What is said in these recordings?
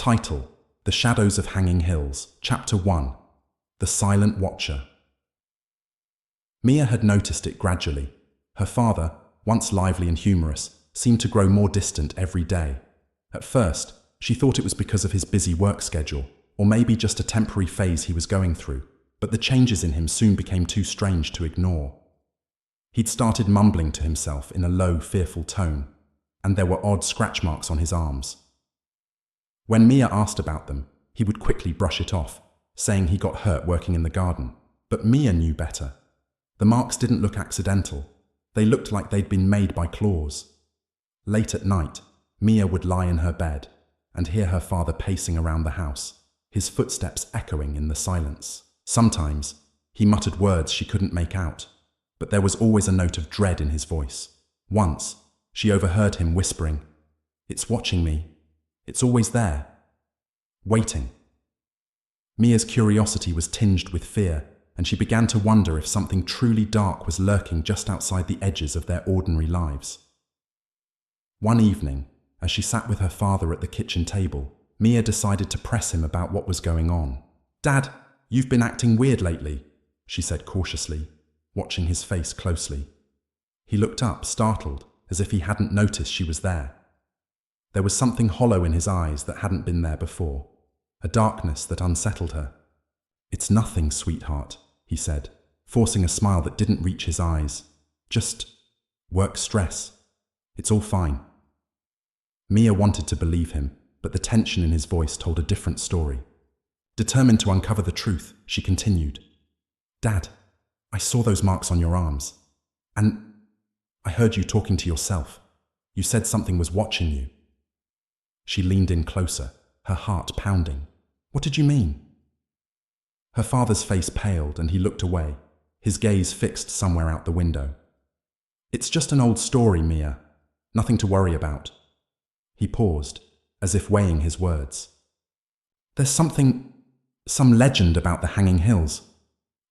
Title: The Shadows of Hanging Hills, Chapter 1. The Silent Watcher. Mia had noticed it gradually. Her father, once lively and humorous, seemed to grow more distant every day. At first, she thought it was because of his busy work schedule, or maybe just a temporary phase he was going through, but the changes in him soon became too strange to ignore. He'd started mumbling to himself in a low, fearful tone, and there were odd scratch marks on his arms. When Mia asked about them, he would quickly brush it off, saying he got hurt working in the garden. But Mia knew better. The marks didn't look accidental. They looked like they'd been made by claws. Late at night, Mia would lie in her bed and hear her father pacing around the house, his footsteps echoing in the silence. Sometimes, he muttered words she couldn't make out, but there was always a note of dread in his voice. Once, she overheard him whispering, "It's watching me. It's always there. Waiting." Mia's curiosity was tinged with fear, and she began to wonder if something truly dark was lurking just outside the edges of their ordinary lives. One evening, as she sat with her father at the kitchen table, Mia decided to press him about what was going on. "Dad, you've been acting weird lately," she said cautiously, watching his face closely. He looked up, startled, as if he hadn't noticed she was there. There was something hollow in his eyes that hadn't been there before, a darkness that unsettled her. "It's nothing, sweetheart," he said, forcing a smile that didn't reach his eyes. "Just work stress. It's all fine." Mia wanted to believe him, but the tension in his voice told a different story. Determined to uncover the truth, she continued, "Dad, I saw those marks on your arms. And I heard you talking to yourself. You said something was watching you." She leaned in closer, her heart pounding. "What did you mean?" Her father's face paled and he looked away, his gaze fixed somewhere out the window. "It's just an old story, Mia. Nothing to worry about." He paused, as if weighing his words. "There's some legend about the Hanging Hills,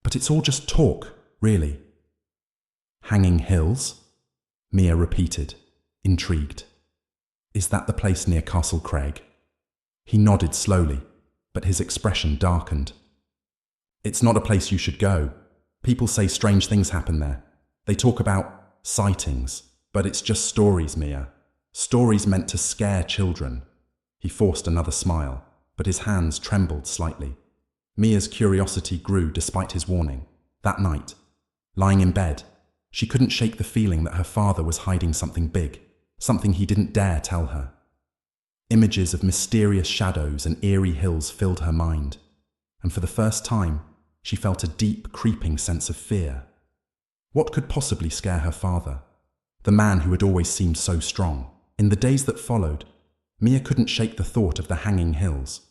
but it's all just talk, really." "Hanging Hills?" Mia repeated, intrigued. "Is that the place near Castle Craig?" He nodded slowly, but his expression darkened. "It's not a place you should go. People say strange things happen there. They talk about sightings, but it's just stories, Mia. Stories meant to scare children." He forced another smile, but his hands trembled slightly. Mia's curiosity grew despite his warning. That night, lying in bed, she couldn't shake the feeling that her father was hiding something big, something he didn't dare tell her. Images of mysterious shadows and eerie hills filled her mind, and for the first time, she felt a deep, creeping sense of fear. What could possibly scare her father, the man who had always seemed so strong? In the days that followed, Mia couldn't shake the thought of the Hanging Hills.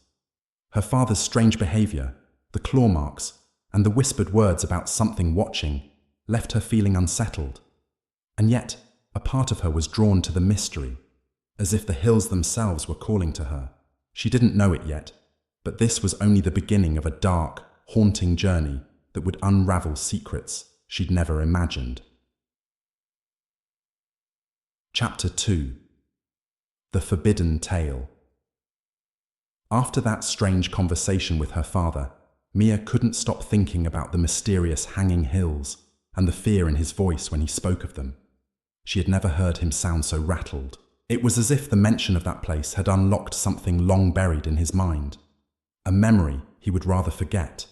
Her father's strange behavior, the claw marks, and the whispered words about something watching left her feeling unsettled. And yet, a part of her was drawn to the mystery, as if the hills themselves were calling to her. She didn't know it yet, but this was only the beginning of a dark, haunting journey that would unravel secrets she'd never imagined. Chapter 2. The Forbidden Tale. After that strange conversation with her father, Mia couldn't stop thinking about the mysterious Hanging Hills and the fear in his voice when he spoke of them. She had never heard him sound so rattled. It was as if the mention of that place had unlocked something long buried in his mind, a memory he would rather forget.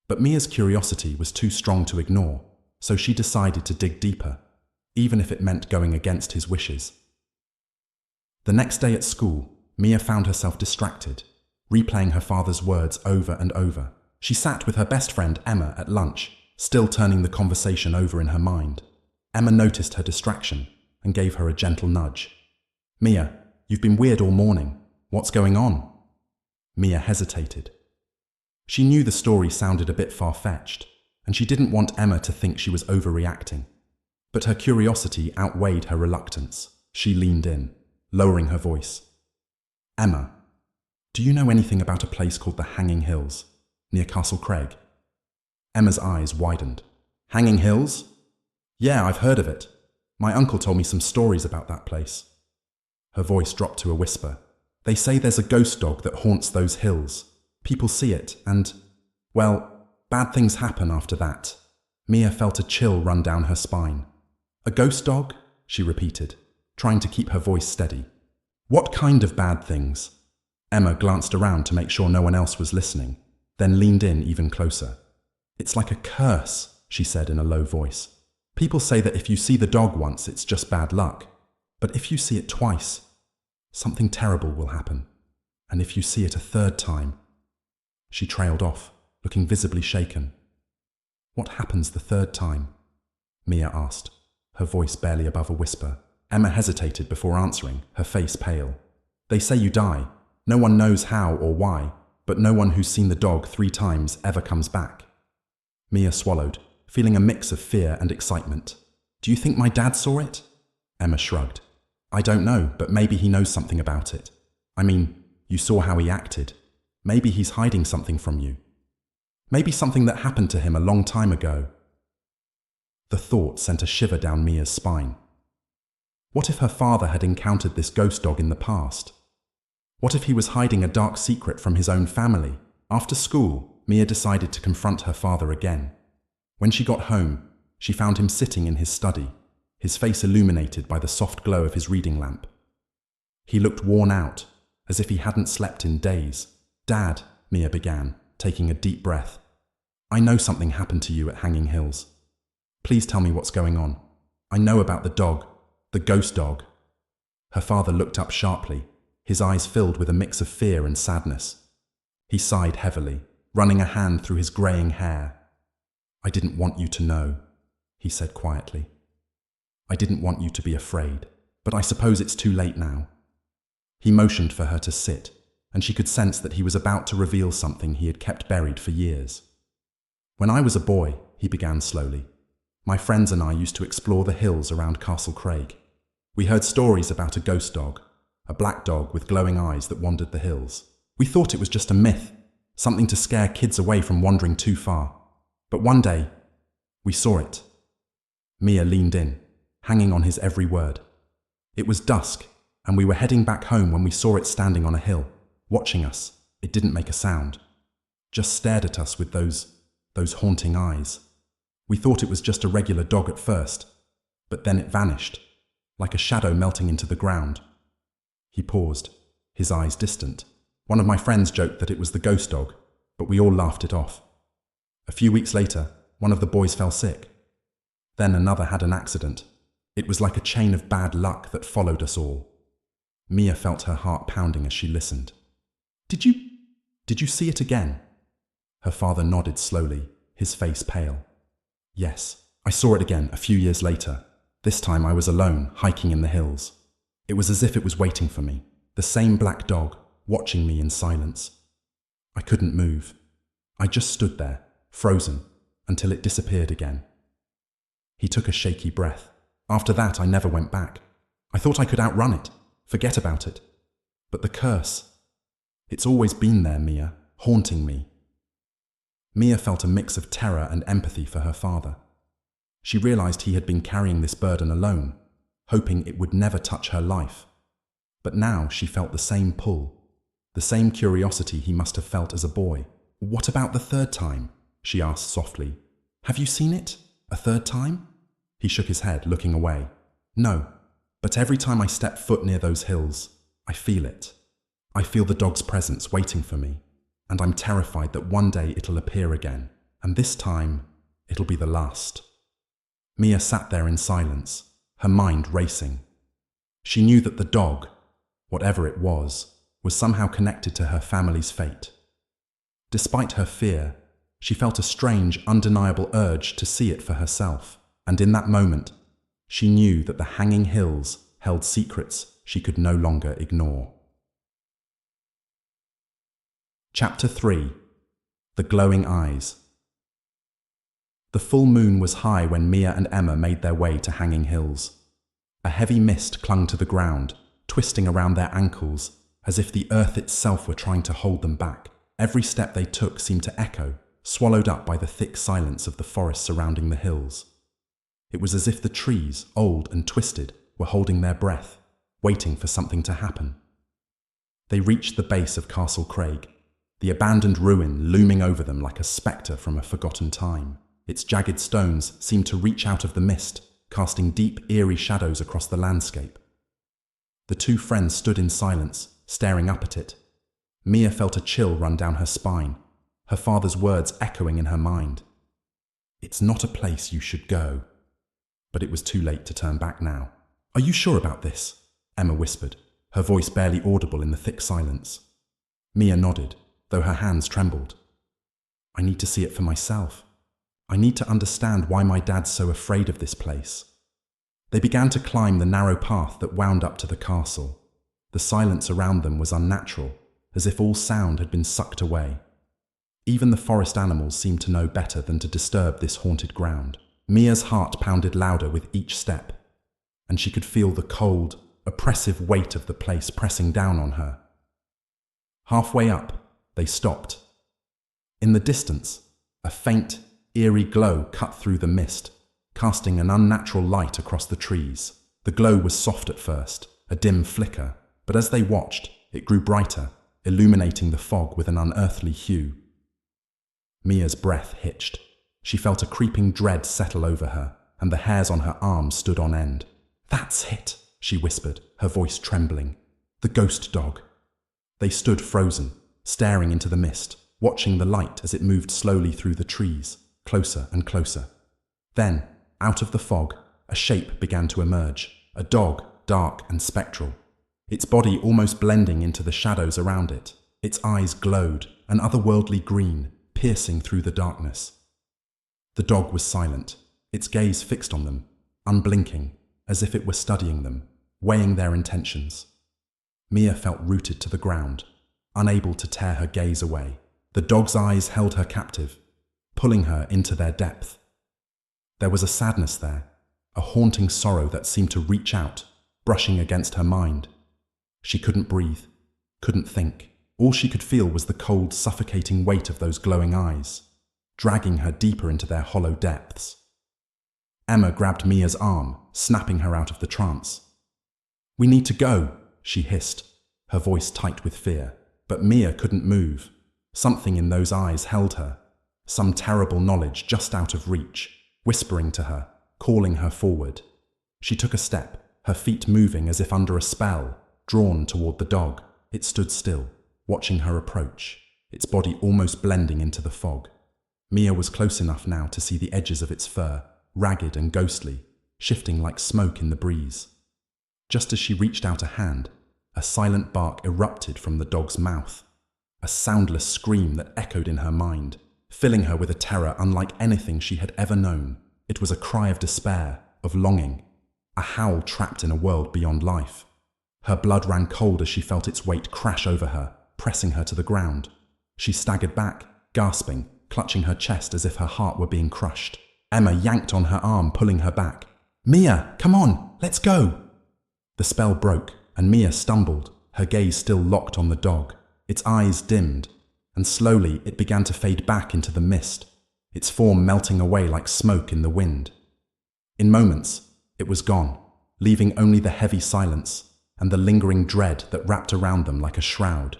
But Mia's curiosity was too strong to ignore, so she decided to dig deeper, even if it meant going against his wishes. The next day at school, Mia found herself distracted, replaying her father's words over and over. She sat with her best friend Emma at lunch, still turning the conversation over in her mind. Emma noticed her distraction and gave her a gentle nudge. "Mia, you've been weird all morning. What's going on?" Mia hesitated. She knew the story sounded a bit far-fetched, and she didn't want Emma to think she was overreacting. But her curiosity outweighed her reluctance. She leaned in, lowering her voice. "Emma, do you know anything about a place called the Hanging Hills, near Castle Craig?" Emma's eyes widened. "Hanging Hills? Yeah, I've heard of it. My uncle told me some stories about that place." Her voice dropped to a whisper. They say there's a ghost dog that haunts those hills. People see it and, well, bad things happen after that. Mia felt a chill run down her spine. A ghost dog? She repeated, trying to keep her voice steady. What kind of bad things? Emma glanced around to make sure no one else was listening, then leaned in even closer. It's like a curse, she said in a low voice. People say that if you see the dog once, it's just bad luck. But if you see it twice, something terrible will happen. And if you see it a third time... She trailed off, looking visibly shaken. What happens the third time? Mia asked, her voice barely above a whisper. Emma hesitated before answering, her face pale. They say you die. No one knows how or why, but no one who's seen the dog 3 times ever comes back. Mia swallowed, feeling a mix of fear and excitement. Do you think my dad saw it? Emma shrugged. I don't know, but maybe he knows something about it. I mean, you saw how he acted. Maybe he's hiding something from you. Maybe something that happened to him a long time ago. The thought sent a shiver down Mia's spine. What if her father had encountered this ghost dog in the past? What if he was hiding a dark secret from his own family? After school, Mia decided to confront her father again. When she got home, she found him sitting in his study, his face illuminated by the soft glow of his reading lamp. He looked worn out, as if he hadn't slept in days. Dad, Mia began, taking a deep breath. I know something happened to you at Hanging Hills. Please tell me what's going on. I know about the dog, the ghost dog. Her father looked up sharply, his eyes filled with a mix of fear and sadness. He sighed heavily, running a hand through his greying hair. I didn't want you to know, he said quietly. I didn't want you to be afraid, but I suppose it's too late now. He motioned for her to sit, and she could sense that he was about to reveal something he had kept buried for years. When I was a boy, he began slowly, my friends and I used to explore the hills around Castle Craig. We heard stories about a ghost dog, a black dog with glowing eyes that wandered the hills. We thought it was just a myth, something to scare kids away from wandering too far. But one day, we saw it. Mia leaned in, hanging on his every word. It was dusk, and we were heading back home when we saw it standing on a hill, watching us. It didn't make a sound, just stared at us with those haunting eyes. We thought it was just a regular dog at first, but then it vanished, like a shadow melting into the ground. He paused, his eyes distant. One of my friends joked that it was the ghost dog, but we all laughed it off. A few weeks later, one of the boys fell sick. Then another had an accident. It was like a chain of bad luck that followed us all. Mia felt her heart pounding as she listened. Did you see it again? Her father nodded slowly, his face pale. Yes, I saw it again a few years later. This time I was alone, hiking in the hills. It was as if it was waiting for me, the same black dog, watching me in silence. I couldn't move. I just stood there, frozen, until it disappeared again. He took a shaky breath. After that, I never went back. I thought I could outrun it, forget about it. But the curse, it's always been there, Mia, haunting me. Mia felt a mix of terror and empathy for her father. She realized he had been carrying this burden alone, hoping it would never touch her life. But now she felt the same pull, the same curiosity he must have felt as a boy. What about the third time? She asked softly. Have you seen it? A third time? He shook his head, looking away. No, but every time I step foot near those hills, I feel it. I feel the dog's presence waiting for me, and I'm terrified that one day it'll appear again, and this time, it'll be the last. Mia sat there in silence, her mind racing. She knew that the dog, whatever it was somehow connected to her family's fate. Despite her fear, she felt a strange, undeniable urge to see it for herself, and in that moment, she knew that the Hanging Hills held secrets she could no longer ignore. Chapter 3. The Glowing Eyes. The full moon was high when Mia and Emma made their way to Hanging Hills. A heavy mist clung to the ground, twisting around their ankles, as if the earth itself were trying to hold them back. Every step they took seemed to echo, swallowed up by the thick silence of the forest surrounding the hills. It was as if the trees, old and twisted, were holding their breath, waiting for something to happen. They reached the base of Castle Craig, the abandoned ruin looming over them like a spectre from a forgotten time. Its jagged stones seemed to reach out of the mist, casting deep, eerie shadows across the landscape. The two friends stood in silence, staring up at it. Mia felt a chill run down her spine, her father's words echoing in her mind. "It's not a place you should go." But it was too late to turn back now. "Are you sure about this?" Emma whispered, her voice barely audible in the thick silence. Mia nodded, though her hands trembled. "I need to see it for myself. I need to understand why my dad's so afraid of this place." They began to climb the narrow path that wound up to the castle. The silence around them was unnatural, as if all sound had been sucked away. Even the forest animals seemed to know better than to disturb this haunted ground. Mia's heart pounded louder with each step, and she could feel the cold, oppressive weight of the place pressing down on her. Halfway up, they stopped. In the distance, a faint, eerie glow cut through the mist, casting an unnatural light across the trees. The glow was soft at first, a dim flicker, but as they watched, it grew brighter, illuminating the fog with an unearthly hue. Mia's breath hitched. She felt a creeping dread settle over her, and the hairs on her arms stood on end. "That's it," she whispered, her voice trembling. "The ghost dog." They stood frozen, staring into the mist, watching the light as it moved slowly through the trees, closer and closer. Then, out of the fog, a shape began to emerge, a dog, dark and spectral, its body almost blending into the shadows around it. Its eyes glowed, an otherworldly green, piercing through the darkness. The dog was silent, its gaze fixed on them, unblinking, as if it were studying them, weighing their intentions. Mia felt rooted to the ground, unable to tear her gaze away. The dog's eyes held her captive, pulling her into their depth. There was a sadness there, a haunting sorrow that seemed to reach out, brushing against her mind. She couldn't breathe, couldn't think. All she could feel was the cold, suffocating weight of those glowing eyes, dragging her deeper into their hollow depths. Emma grabbed Mia's arm, snapping her out of the trance. "We need to go," she hissed, her voice tight with fear. But Mia couldn't move. Something in those eyes held her, some terrible knowledge just out of reach, whispering to her, calling her forward. She took a step, her feet moving as if under a spell, drawn toward the dog. It stood still, watching her approach, its body almost blending into the fog. Mia was close enough now to see the edges of its fur, ragged and ghostly, shifting like smoke in the breeze. Just as she reached out a hand, a silent bark erupted from the dog's mouth, a soundless scream that echoed in her mind, filling her with a terror unlike anything she had ever known. It was a cry of despair, of longing, a howl trapped in a world beyond life. Her blood ran cold as she felt its weight crash over her, pressing her to the ground. She staggered back, gasping, clutching her chest as if her heart were being crushed. Emma yanked on her arm, pulling her back. "Mia, come on, let's go!" The spell broke, and Mia stumbled, her gaze still locked on the dog. Its eyes dimmed, and slowly it began to fade back into the mist, its form melting away like smoke in the wind. In moments, it was gone, leaving only the heavy silence and the lingering dread that wrapped around them like a shroud.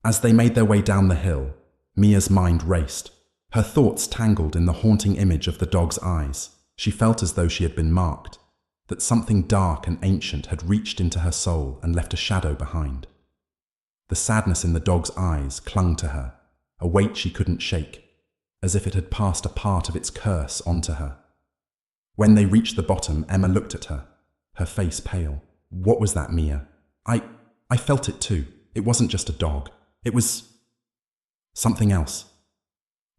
As they made their way down the hill, Mia's mind raced, her thoughts tangled in the haunting image of the dog's eyes. She felt as though she had been marked, that something dark and ancient had reached into her soul and left a shadow behind. The sadness in the dog's eyes clung to her, a weight she couldn't shake, as if it had passed a part of its curse onto her. When they reached the bottom, Emma looked at her, her face pale. "What was that, Mia?" I felt it too. It wasn't just a dog. It was something else."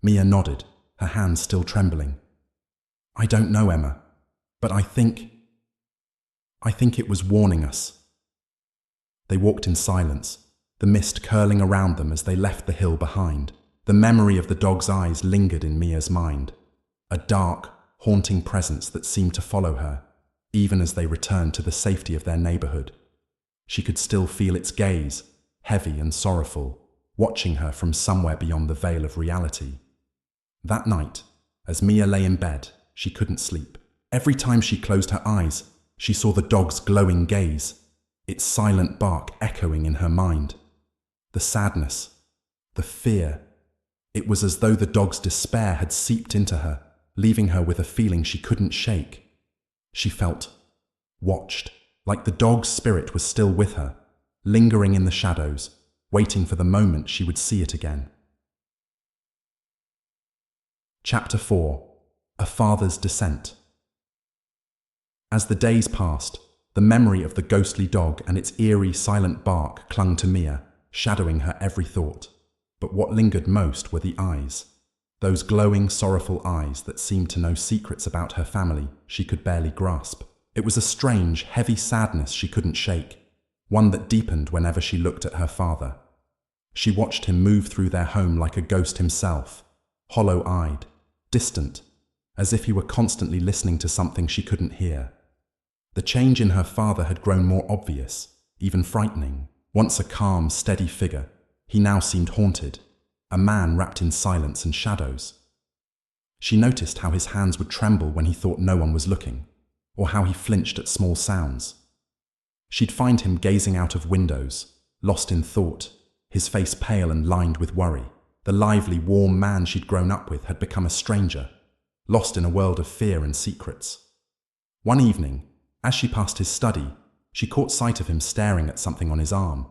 Mia nodded, her hands still trembling. "I don't know, Emma, but I think it was warning us." They walked in silence, the mist curling around them as they left the hill behind. The memory of the dog's eyes lingered in Mia's mind, a dark, haunting presence that seemed to follow her, even as they returned to the safety of their neighborhood. She could still feel its gaze, heavy and sorrowful, watching her from somewhere beyond the veil of reality. That night, as Mia lay in bed, she couldn't sleep. Every time she closed her eyes, she saw the dog's glowing gaze, its silent bark echoing in her mind. The sadness, the fear. It was as though the dog's despair had seeped into her, leaving her with a feeling she couldn't shake. She felt watched, like the dog's spirit was still with her, lingering in the shadows, waiting for the moment she would see it again. Chapter 4. A Father's Descent. As the days passed, the memory of the ghostly dog and its eerie, silent bark clung to Mia, shadowing her every thought. But what lingered most were the eyes. Those glowing, sorrowful eyes that seemed to know secrets about her family she could barely grasp. It was a strange, heavy sadness she couldn't shake, one that deepened whenever she looked at her father. She watched him move through their home like a ghost himself, hollow-eyed, distant, as if he were constantly listening to something she couldn't hear. The change in her father had grown more obvious, even frightening. Once a calm, steady figure, he now seemed haunted, a man wrapped in silence and shadows. She noticed how his hands would tremble when he thought no one was looking, or how he flinched at small sounds. She'd find him gazing out of windows, lost in thought, his face pale and lined with worry. The lively, warm man she'd grown up with had become a stranger, lost in a world of fear and secrets. One evening, as she passed his study, she caught sight of him staring at something on his arm.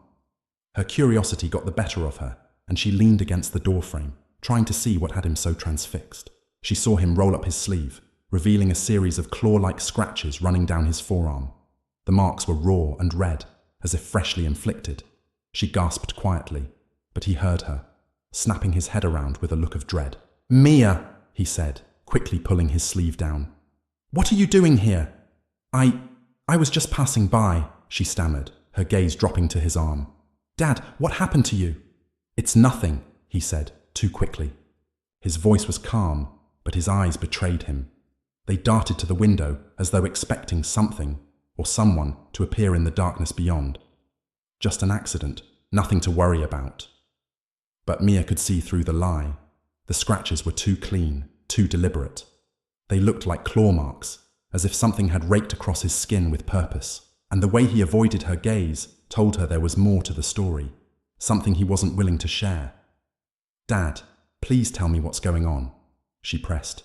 Her curiosity got the better of her, and she leaned against the doorframe, trying to see what had him so transfixed. She saw him roll up his sleeve, revealing a series of claw-like scratches running down his forearm. The marks were raw and red, as if freshly inflicted. She gasped quietly, but he heard her, snapping his head around with a look of dread. "Mia," he said, quickly pulling his sleeve down. "What are you doing here?" I was just passing by," she stammered, her gaze dropping to his arm. "Dad, what happened to you?" "It's nothing," he said, too quickly. His voice was calm, but his eyes betrayed him. They darted to the window as though expecting something or someone to appear in the darkness beyond. Just an accident, nothing to worry about. But Mia could see through the lie. The scratches were too clean, too deliberate. They looked like claw marks, as if something had raked across his skin with purpose. And the way he avoided her gaze told her there was more to the story, something he wasn't willing to share. "Dad, please tell me what's going on," she pressed.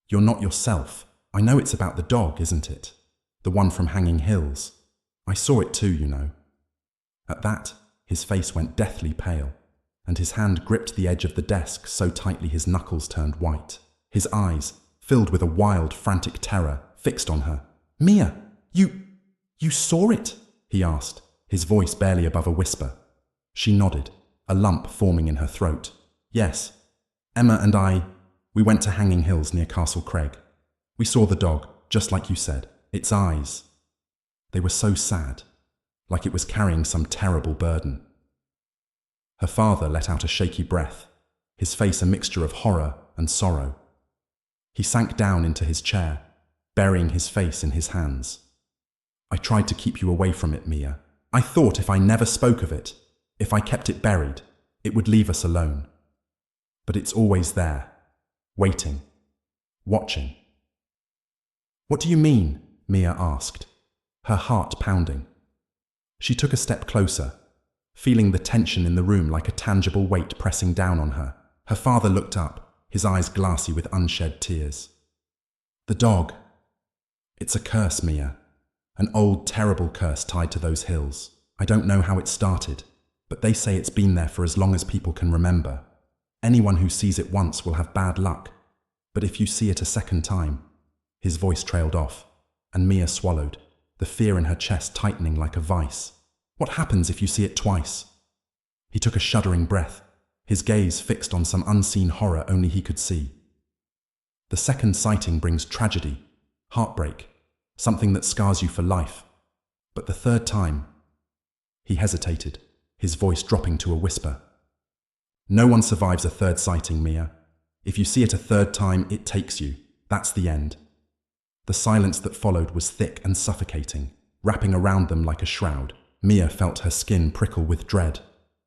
"You're not yourself. I know it's about the dog, isn't it? The one from Hanging Hills. I saw it too, you know." At that, his face went deathly pale, and his hand gripped the edge of the desk so tightly his knuckles turned white. His eyes, filled with a wild, frantic terror, fixed on her. "Mia, you saw it?" he asked, his voice barely above a whisper. She nodded, a lump forming in her throat. "Yes, Emma and we went to Hanging Hills near Castle Craig. We saw the dog, just like you said. Its eyes. They were so sad, like it was carrying some terrible burden." Her father let out a shaky breath, his face a mixture of horror and sorrow. He sank down into his chair, burying his face in his hands. "I tried to keep you away from it, Mia. I thought if I never spoke of it, if I kept it buried, it would leave us alone. But it's always there, waiting, watching." "What do you mean?" Mia asked, her heart pounding. She took a step closer, feeling the tension in the room like a tangible weight pressing down on her. Her father looked up, his eyes glassy with unshed tears. "The dog. It's a curse, Mia. An old, terrible curse tied to those hills. I don't know how it started, but they say it's been there for as long as people can remember. Anyone who sees it once will have bad luck, but if you see it a second time..." His voice trailed off, and Mia swallowed, the fear in her chest tightening like a vice. "What happens if you see it twice?" He took a shuddering breath, his gaze fixed on some unseen horror only he could see. "The second sighting brings tragedy, heartbreak, something that scars you for life. But the third time..." He hesitated, his voice dropping to a whisper. "No one survives a third sighting, Mia. If you see it a third time, it takes you. That's the end." The silence that followed was thick and suffocating, wrapping around them like a shroud. Mia felt her skin prickle with dread.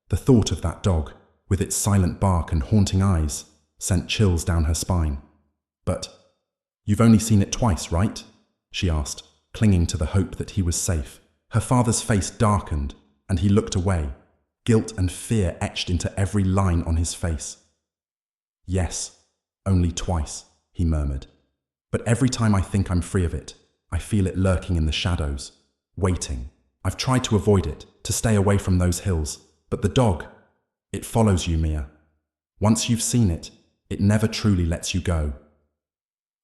The thought of that dog, with its silent bark and haunting eyes, sent chills down her spine. "But you've only seen it twice, right?" she asked, clinging to the hope that he was safe. Her father's face darkened, and he looked away, guilt and fear etched into every line on his face. "Yes, only twice," he murmured. "But every time I think I'm free of it, I feel it lurking in the shadows, waiting. I've tried to avoid it, to stay away from those hills, but the dog, it follows you, Mia. Once you've seen it, it never truly lets you go."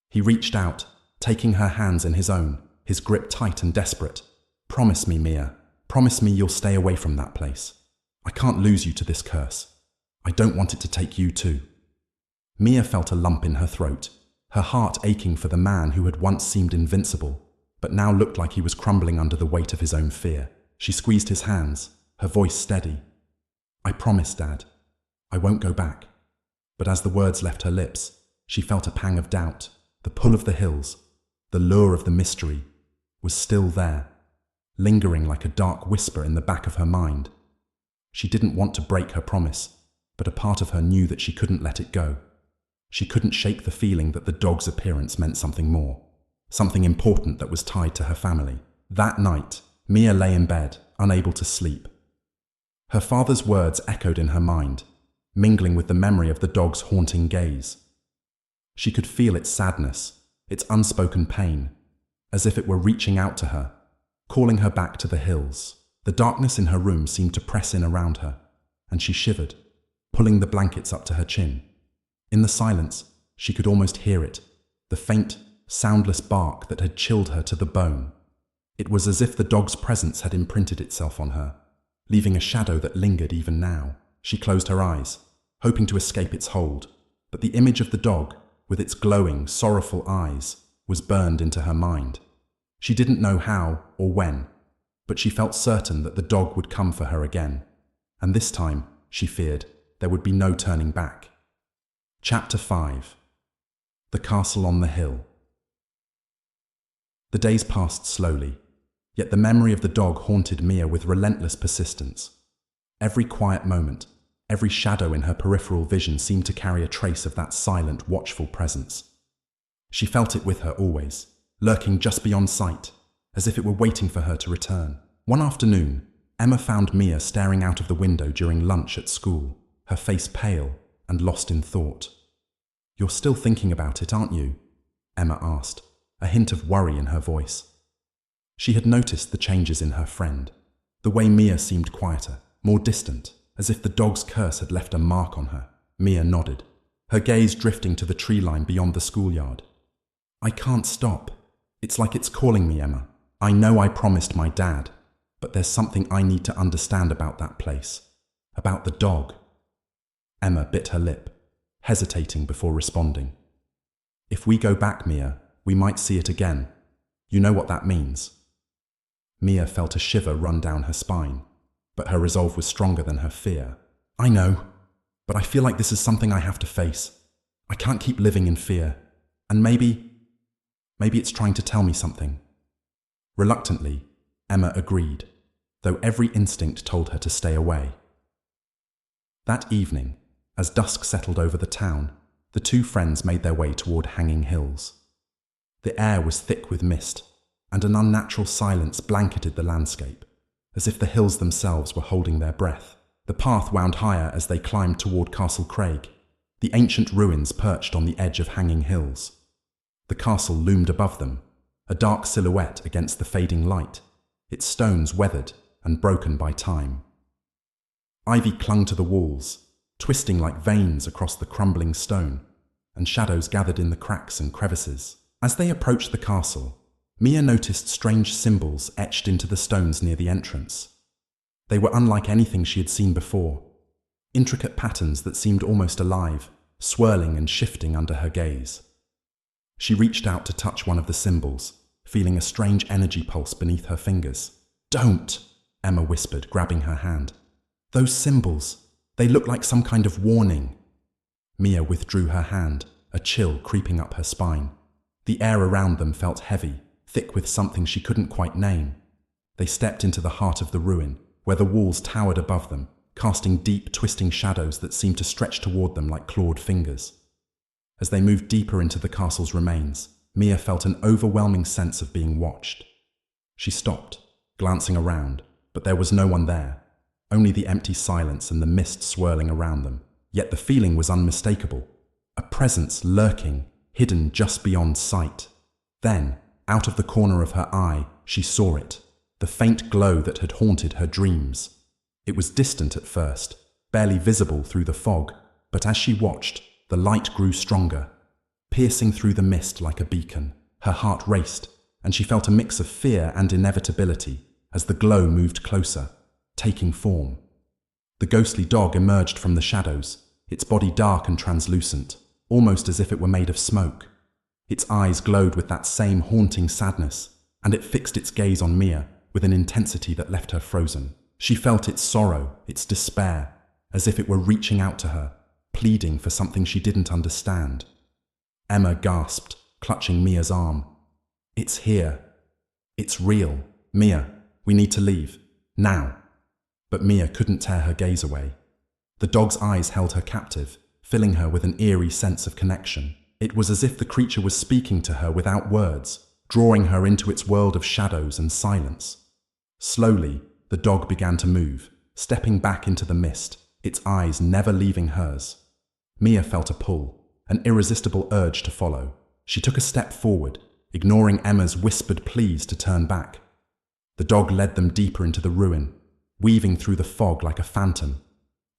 He reached out, taking her hands in his own, his grip tight and desperate. "Promise me, Mia. Promise me you'll stay away from that place. I can't lose you to this curse. I don't want it to take you too." Mia felt a lump in her throat, her heart aching for the man who had once seemed invincible, but now looked like he was crumbling under the weight of his own fear. She squeezed his hands, her voice steady. "I promise, Dad. I won't go back." But as the words left her lips, she felt a pang of doubt. The pull of the hills, the lure of the mystery, was still there, lingering like a dark whisper in the back of her mind. She didn't want to break her promise, but a part of her knew that she couldn't let it go. She couldn't shake the feeling that the dog's appearance meant something more, something important that was tied to her family. That night, Mia lay in bed, unable to sleep. Her father's words echoed in her mind, mingling with the memory of the dog's haunting gaze. She could feel its sadness, its unspoken pain, as if it were reaching out to her, calling her back to the hills. The darkness in her room seemed to press in around her, and she shivered, pulling the blankets up to her chin. In the silence, she could almost hear it, the faint, soundless bark that had chilled her to the bone. It was as if the dog's presence had imprinted itself on her, leaving a shadow that lingered even now. She closed her eyes, hoping to escape its hold, but the image of the dog, with its glowing, sorrowful eyes, was burned into her mind. She didn't know how or when, but she felt certain that the dog would come for her again, and this time, she feared, there would be no turning back. Chapter 5. The Castle on the Hill. The days passed slowly, yet the memory of the dog haunted Mia with relentless persistence. Every quiet moment, every shadow in her peripheral vision seemed to carry a trace of that silent, watchful presence. She felt it with her always, lurking just beyond sight, as if it were waiting for her to return. One afternoon, Emma found Mia staring out of the window during lunch at school, her face pale and lost in thought. "You're still thinking about it, aren't you?" Emma asked, a hint of worry in her voice. She had noticed the changes in her friend, the way Mia seemed quieter, more distant, as if the dog's curse had left a mark on her. Mia nodded, her gaze drifting to the tree line beyond the schoolyard. "I can't stop. It's like it's calling me, Emma. I know I promised my dad, but there's something I need to understand about that place, about the dog." Emma bit her lip, hesitating before responding. "If we go back, Mia, we might see it again. You know what that means." Mia felt a shiver run down her spine, but her resolve was stronger than her fear. "I know, but I feel like this is something I have to face. I can't keep living in fear, and maybe it's trying to tell me something." Reluctantly, Emma agreed, though every instinct told her to stay away. That evening, as dusk settled over the town, the two friends made their way toward Hanging Hills. The air was thick with mist, and an unnatural silence blanketed the landscape, as if the hills themselves were holding their breath. The path wound higher as they climbed toward Castle Craig, the ancient ruins perched on the edge of Hanging Hills. The castle loomed above them, a dark silhouette against the fading light, its stones weathered and broken by time. Ivy clung to the walls, twisting like veins across the crumbling stone, and shadows gathered in the cracks and crevices. As they approached the castle, Mia noticed strange symbols etched into the stones near the entrance. They were unlike anything she had seen before, intricate patterns that seemed almost alive, swirling and shifting under her gaze. She reached out to touch one of the symbols, feeling a strange energy pulse beneath her fingers. "Don't!" Emma whispered, grabbing her hand. "Those symbols, they look like some kind of warning." Mia withdrew her hand, a chill creeping up her spine. The air around them felt heavy, thick with something she couldn't quite name. They stepped into the heart of the ruin, where the walls towered above them, casting deep, twisting shadows that seemed to stretch toward them like clawed fingers. As they moved deeper into the castle's remains, Mia felt an overwhelming sense of being watched. She stopped, glancing around, but there was no one there, only the empty silence and the mist swirling around them. Yet the feeling was unmistakable, a presence lurking, hidden just beyond sight. Then, out of the corner of her eye, she saw it, the faint glow that had haunted her dreams. It was distant at first, barely visible through the fog, but as she watched, the light grew stronger, piercing through the mist like a beacon. Her heart raced, and she felt a mix of fear and inevitability as the glow moved closer, taking form. The ghostly dog emerged from the shadows, its body dark and translucent, almost as if it were made of smoke. Its eyes glowed with that same haunting sadness, and it fixed its gaze on Mia with an intensity that left her frozen. She felt its sorrow, its despair, as if it were reaching out to her, pleading for something she didn't understand. Emma gasped, clutching Mia's arm. "It's here. It's real. Mia, we need to leave. Now." But Mia couldn't tear her gaze away. The dog's eyes held her captive, filling her with an eerie sense of connection. It was as if the creature was speaking to her without words, drawing her into its world of shadows and silence. Slowly, the dog began to move, stepping back into the mist, its eyes never leaving hers. Mia felt a pull, an irresistible urge to follow. She took a step forward, ignoring Emma's whispered pleas to turn back. The dog led them deeper into the ruin, weaving through the fog like a phantom.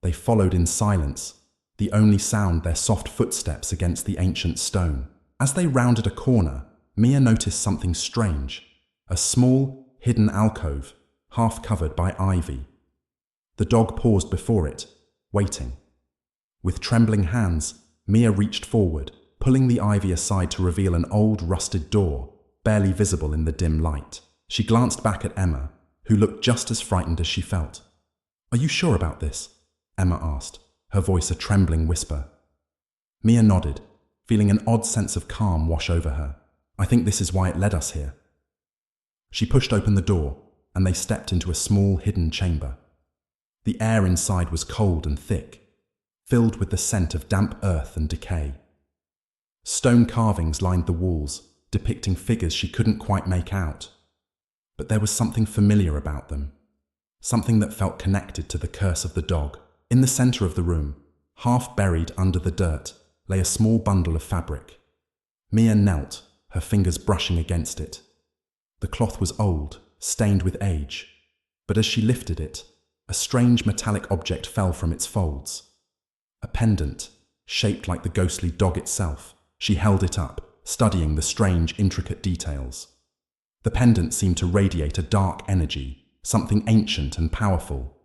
They followed in silence, the only sound their soft footsteps against the ancient stone. As they rounded a corner, Mia noticed something strange, a small, hidden alcove, half covered by ivy. The dog paused before it, waiting. With trembling hands, Mia reached forward, pulling the ivy aside to reveal an old, rusted door, barely visible in the dim light. She glanced back at Emma, who looked just as frightened as she felt. "Are you sure about this?" Emma asked, her voice a trembling whisper. Mia nodded, feeling an odd sense of calm wash over her. "I think this is why it led us here." She pushed open the door, and they stepped into a small, hidden chamber. The air inside was cold and thick, filled with the scent of damp earth and decay. Stone carvings lined the walls, depicting figures she couldn't quite make out. But there was something familiar about them, something that felt connected to the curse of the dog. In the center of the room, half buried under the dirt, lay a small bundle of fabric. Mia knelt, her fingers brushing against it. The cloth was old, stained with age, but as she lifted it, a strange metallic object fell from its folds. A pendant, shaped like the ghostly dog itself. She held it up, studying the strange, intricate details. The pendant seemed to radiate a dark energy, something ancient and powerful.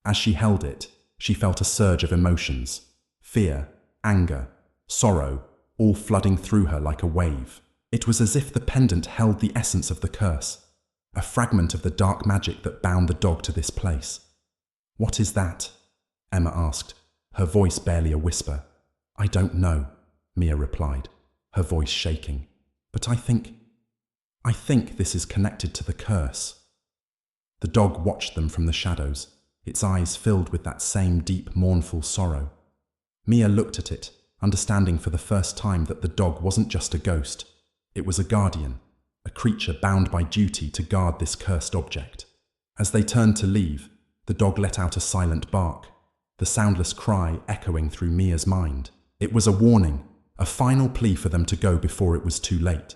As she held it, she felt a surge of emotions, fear, anger, sorrow, all flooding through her like a wave. It was as if the pendant held the essence of the curse, a fragment of the dark magic that bound the dog to this place. "What is that?" Emma asked, her voice barely a whisper. "I don't know," Mia replied, her voice shaking. "But I think this is connected to the curse." The dog watched them from the shadows, its eyes filled with that same deep, mournful sorrow. Mia looked at it, understanding for the first time that the dog wasn't just a ghost. It was a guardian, a creature bound by duty to guard this cursed object. As they turned to leave, the dog let out a silent bark, the soundless cry echoing through Mia's mind. It was a warning, a final plea for them to go before it was too late.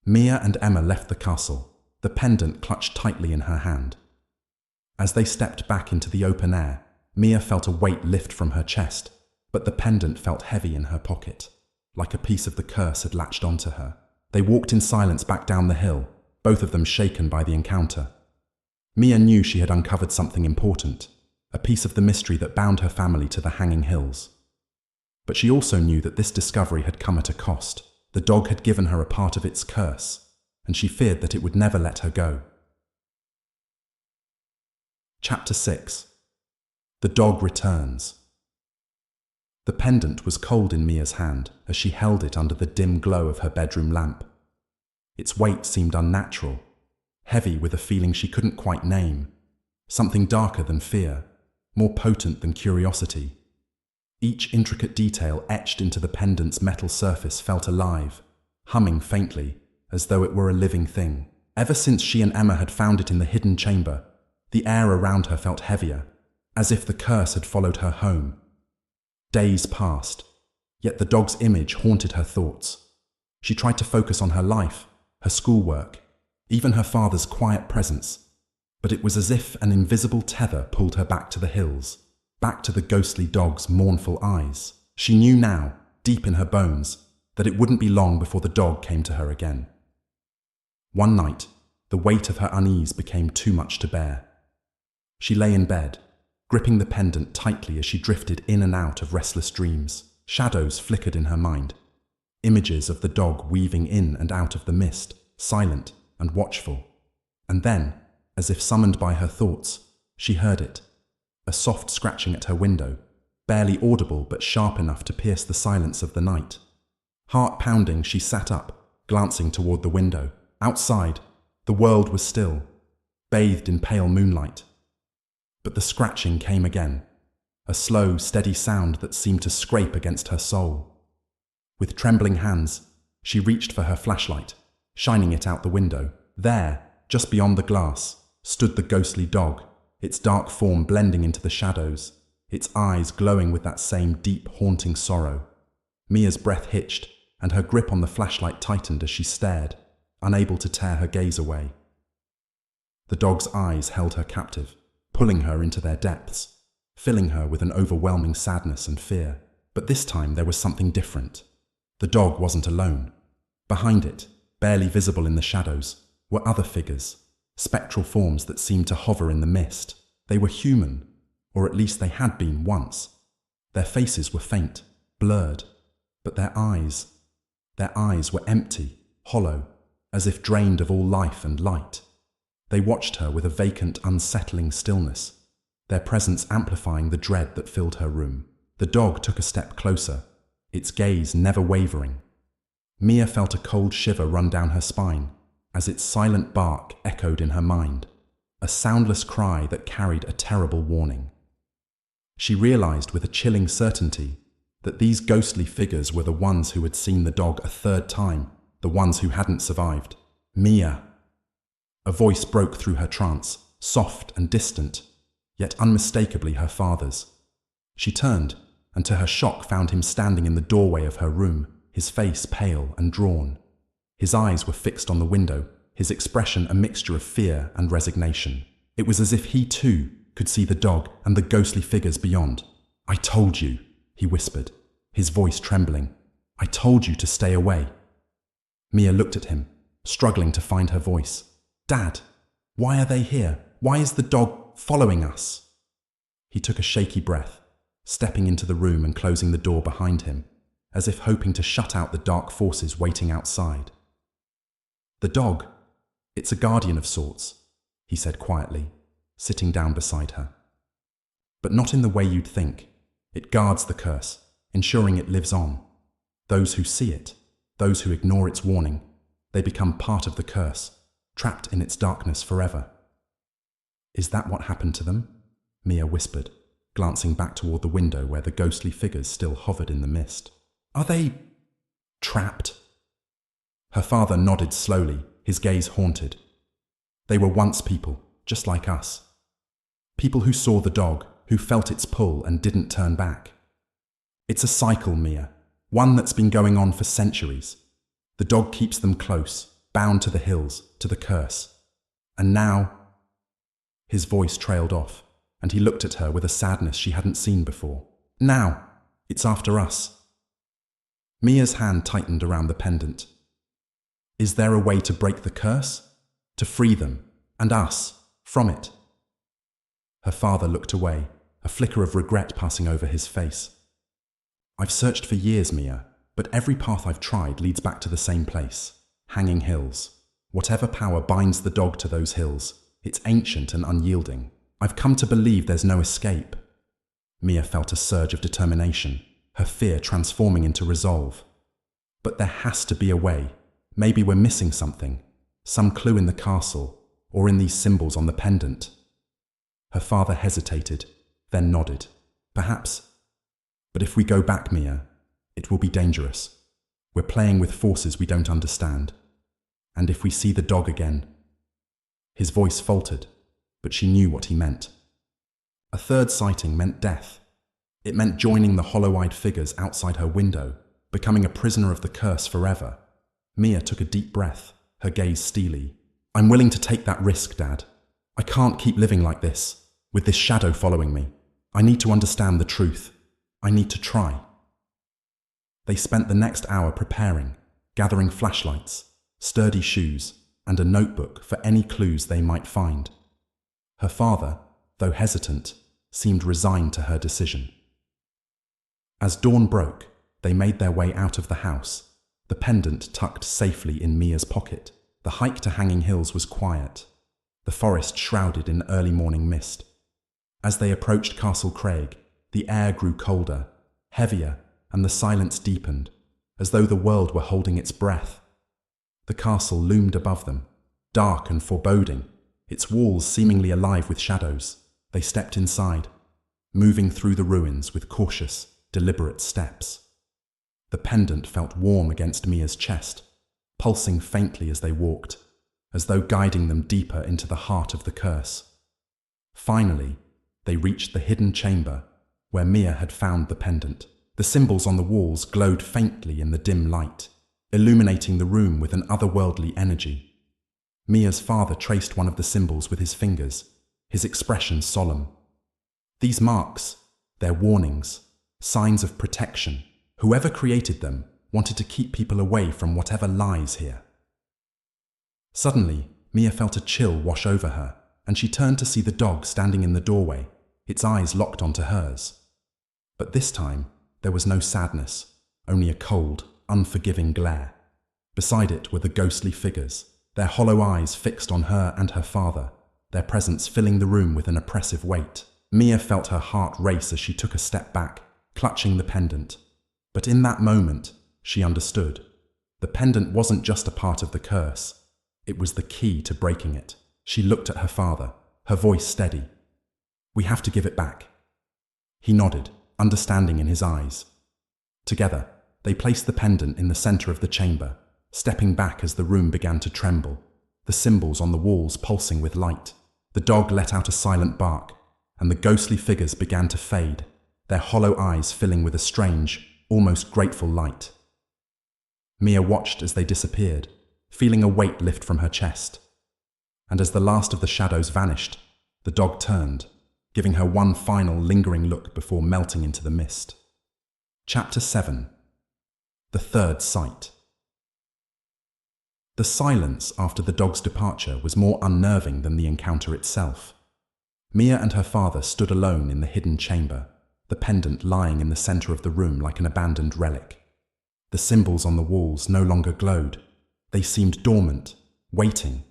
Mia and Emma left the castle, the pendant clutched tightly in her hand. As they stepped back into the open air, Mia felt a weight lift from her chest, but the pendant felt heavy in her pocket, like a piece of the curse had latched onto her. They walked in silence back down the hill, both of them shaken by the encounter. Mia knew she had uncovered something important, a piece of the mystery that bound her family to the Hanging Hills. But she also knew that this discovery had come at a cost. The dog had given her a part of its curse, and she feared that it would never let her go. Chapter 6. The Dog Returns. The pendant was cold in Mia's hand as she held it under the dim glow of her bedroom lamp. Its weight seemed unnatural, heavy with a feeling she couldn't quite name, something darker than fear, more potent than curiosity. Each intricate detail etched into the pendant's metal surface felt alive, humming faintly, as though it were a living thing. Ever since she and Emma had found it in the hidden chamber, the air around her felt heavier, as if the curse had followed her home. Days passed, yet the dog's image haunted her thoughts. She tried to focus on her life, her schoolwork, even her father's quiet presence, but it was as if an invisible tether pulled her back to the hills, back to the ghostly dog's mournful eyes. She knew now, deep in her bones, that it wouldn't be long before the dog came to her again. One night, the weight of her unease became too much to bear. She lay in bed, gripping the pendant tightly as she drifted in and out of restless dreams. Shadows flickered in her mind, images of the dog weaving in and out of the mist, silent and watchful. And then, as if summoned by her thoughts, she heard it, a soft scratching at her window, barely audible but sharp enough to pierce the silence of the night. Heart pounding, she sat up, glancing toward the window. Outside, the world was still, bathed in pale moonlight. But the scratching came again, a slow, steady sound that seemed to scrape against her soul. With trembling hands, she reached for her flashlight, shining it out the window. There, just beyond the glass, stood the ghostly dog, its dark form blending into the shadows, its eyes glowing with that same deep, haunting sorrow. Mia's breath hitched, and her grip on the flashlight tightened as she stared, unable to tear her gaze away. The dog's eyes held her captive, pulling her into their depths, filling her with an overwhelming sadness and fear. But this time there was something different. The dog wasn't alone. Behind it, barely visible in the shadows, were other figures, spectral forms that seemed to hover in the mist. They were human, or at least they had been once. Their faces were faint, blurred, but their eyes were empty, hollow, as if drained of all life and light. They watched her with a vacant, unsettling stillness, their presence amplifying the dread that filled her room. The dog took a step closer, its gaze never wavering. Mia felt a cold shiver run down her spine as its silent bark echoed in her mind, a soundless cry that carried a terrible warning. She realized with a chilling certainty that these ghostly figures were the ones who had seen the dog a third time, the ones who hadn't survived. Mia! A voice broke through her trance, soft and distant, yet unmistakably her father's. She turned, and to her shock found him standing in the doorway of her room, his face pale and drawn. His eyes were fixed on the window, his expression a mixture of fear and resignation. It was as if he too could see the dog and the ghostly figures beyond. "I told you," he whispered, his voice trembling. "I told you to stay away." Mia looked at him, struggling to find her voice. "Dad, why are they here? Why is the dog following us?" He took a shaky breath, stepping into the room and closing the door behind him, as if hoping to shut out the dark forces waiting outside. "The dog, it's a guardian of sorts," he said quietly, sitting down beside her. "But not in the way you'd think. It guards the curse, ensuring it lives on. Those who see it, those who ignore its warning, they become part of the curse, trapped in its darkness forever." "Is that what happened to them?" Mia whispered, glancing back toward the window where the ghostly figures still hovered in the mist. "Are they trapped?" Her father nodded slowly, his gaze haunted. "They were once people, just like us. People who saw the dog, who felt its pull and didn't turn back. It's a cycle, Mia, one that's been going on for centuries. The dog keeps them close, bound to the hills, to the curse. And now—" His voice trailed off, and he looked at her with a sadness she hadn't seen before. "Now, it's after us." Mia's hand tightened around the pendant. "Is there a way to break the curse? To free them, and us, from it?" Her father looked away, a flicker of regret passing over his face. "I've searched for years, Mia, but every path I've tried leads back to the same place. Hanging Hills. Whatever power binds the dog to those hills, it's ancient and unyielding. I've come to believe there's no escape." Mia felt a surge of determination, her fear transforming into resolve. "But there has to be a way. Maybe we're missing something. Some clue in the castle, or in these symbols on the pendant." Her father hesitated, then nodded. "Perhaps. But if we go back, Mia, it will be dangerous. We're playing with forces we don't understand. And if we see the dog again, His voice faltered, but she knew what he meant. A third sighting meant death. It meant joining the hollow-eyed figures outside her window, becoming a prisoner of the curse forever. Mia took a deep breath, her gaze steely. "I'm willing to take that risk, Dad. I can't keep living like this, with this shadow following me. I need to understand the truth. I need to try." They spent the next hour preparing, gathering flashlights, sturdy shoes, and a notebook for any clues they might find. Her father, though hesitant, seemed resigned to her decision. As dawn broke, they made their way out of the house, the pendant tucked safely in Mia's pocket. The hike to Hanging Hills was quiet, the forest shrouded in early morning mist. As they approached Castle Craig, the air grew colder, heavier, and the silence deepened, as though the world were holding its breath. The castle loomed above them, dark and foreboding, its walls seemingly alive with shadows. They stepped inside, moving through the ruins with cautious, deliberate steps. The pendant felt warm against Mia's chest, pulsing faintly as they walked, as though guiding them deeper into the heart of the curse. Finally, they reached the hidden chamber where Mia had found the pendant. The symbols on the walls glowed faintly in the dim light, illuminating the room with an otherworldly energy. Mia's father traced one of the symbols with his fingers, his expression solemn. These marks, they're warnings, signs of protection. Whoever created them wanted to keep people away from whatever lies here. Suddenly, Mia felt a chill wash over her, and she turned to see the dog standing in the doorway, its eyes locked onto hers. But this time, there was no sadness, only a cold, unforgiving glare. Beside it were the ghostly figures, their hollow eyes fixed on her and her father, their presence filling the room with an oppressive weight. Mia felt her heart race as she took a step back, clutching the pendant. But in that moment, she understood. The pendant wasn't just a part of the curse. It was the key to breaking it. She looked at her father, her voice steady. "We have to give it back." He nodded, understanding in his eyes. Together, they placed the pendant in the center of the chamber, stepping back as the room began to tremble, the symbols on the walls pulsing with light. The dog let out a silent bark, and the ghostly figures began to fade, their hollow eyes filling with a strange, almost grateful light. Mia watched as they disappeared, feeling a weight lift from her chest. And as the last of the shadows vanished, the dog turned, giving her one final lingering look before melting into the mist. Chapter 7. The Third Sight. The silence after the dog's departure was more unnerving than the encounter itself. Mia and her father stood alone in the hidden chamber, the pendant lying in the center of the room like an abandoned relic. The symbols on the walls no longer glowed. They seemed dormant, waiting,